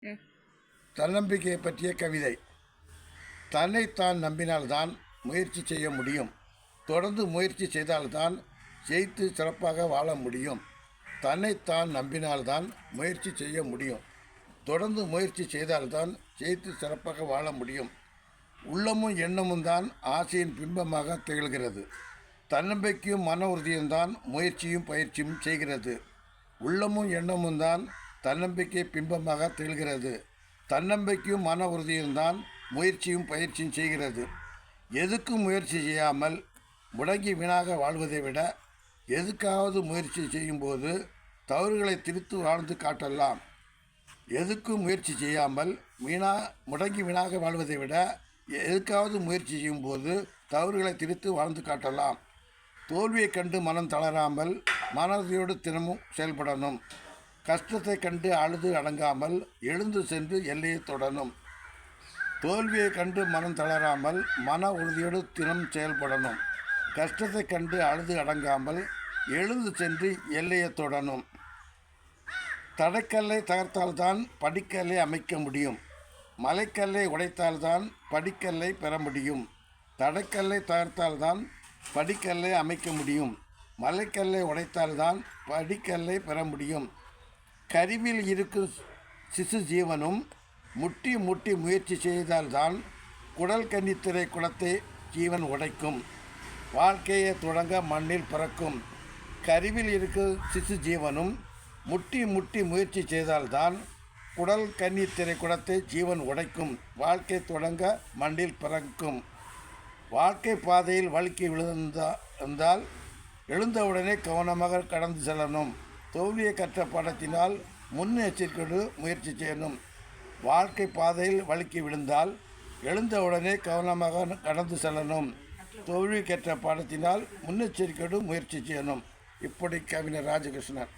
ம். தன்னம்பிக்கை பற்றிய கவிதை. தன்னைத்தான் நம்பினால்தான் முயற்சி செய்ய முடியும். தொடர்ந்து முயற்சி செய்தால்தான் ஜெயித்து சிறப்பாக வாழ முடியும். தன்னைத்தான் நம்பினால்தான் முயற்சி செய்ய முடியும். தொடர்ந்து முயற்சி செய்தால்தான் ஜெயித்து சிறப்பாக வாழ முடியும். உள்ளமும் எண்ணமும் தான் ஆசையின் பிம்பமாக திகழ்கிறது. தன்னம்பிக்கையும் மன உறுதியும் தான் முயற்சியும் பயிற்சியும் செய்கிறது. உள்ளமும் எண்ணமும் தான் தன்னம்பிக்கை பிம்பமாக திகழ்கிறது. தன்னம்பிக்கையும் மன உறுதியும் தான் முயற்சியும் பயிற்சியும் செய்கிறது. எதுக்கும் முயற்சி செய்யாமல் முடங்கி வீணாக வாழ்வதை விட எதுக்காவது முயற்சி செய்யும்போது தவறுகளை திருத்து வாழ்ந்து காட்டலாம். எதுக்கும் முயற்சி செய்யாமல் முடங்கி வீணாக வாழ்வதை விட எதுக்காவது முயற்சி செய்யும்போது தவறுகளை திருத்து வாழ்ந்து காட்டலாம். தோல்வியை கண்டு மனம் தளராமல் மனதையோடு தினமும் செயல்படணும். கஷ்டத்தை கண்டு அழுது அடங்காமல் எழுந்து சென்று எல்லையை தொடணும். தோல்வியை கண்டு மனம் தளராமல் மன உறுதியோடு தினம் செயல்படணும். கஷ்டத்தை கண்டு அழுது அடங்காமல் எழுந்து சென்று எல்லையை தொடணும். தடைக்கல்லை தகர்த்தால்தான் படிக்கல்லை அமைக்க முடியும். மலைக்கல்லை உடைத்தால்தான் படிக்கல்லை பெற முடியும். தடைக்கல்லை தகர்த்தால்தான் படிக்கல்லை அமைக்க முடியும். மலைக்கல்லை உடைத்தால்தான் படிக்கல்லை பெற முடியும். கருவில் இருக்கும் சிசு ஜீவனும் முட்டி முட்டி முயற்சி செய்தால்தான் குடல் கன்னித்திரை குளத்தை ஜீவன் உடைக்கும். வாழ்க்கையை தொடங்க மண்ணில் பிறக்கும். கருவில் இருக்கும் சிசு ஜீவனும் முட்டி முட்டி முயற்சி செய்தால்தான் குடல் கன்னித்திரை குளத்தை ஜீவன் உடைக்கும். வாழ்க்கை தொடங்க மண்ணில் பிறக்கும். வாழ்க்கை பாதையில் வழுக்கி விழுந்தால் எழுந்தவுடனே கவனமாக கடந்து செல்லணும். தோல்வியை கற்ற பாடத்தினால் முன்னெச்சரிக்கையோடு முயற்சி செய்யணும். வாழ்க்கை பாதையில் வழுக்கி விழுந்தால் எழுந்தவுடனே கவனமாக கடந்து செல்லணும். தோல்வி கற்ற பாடத்தினால் முன்னெச்சரிக்கையோடு முயற்சி செய்யணும். இப்படி கவிஞர் ராஜகிருஷ்ணன்.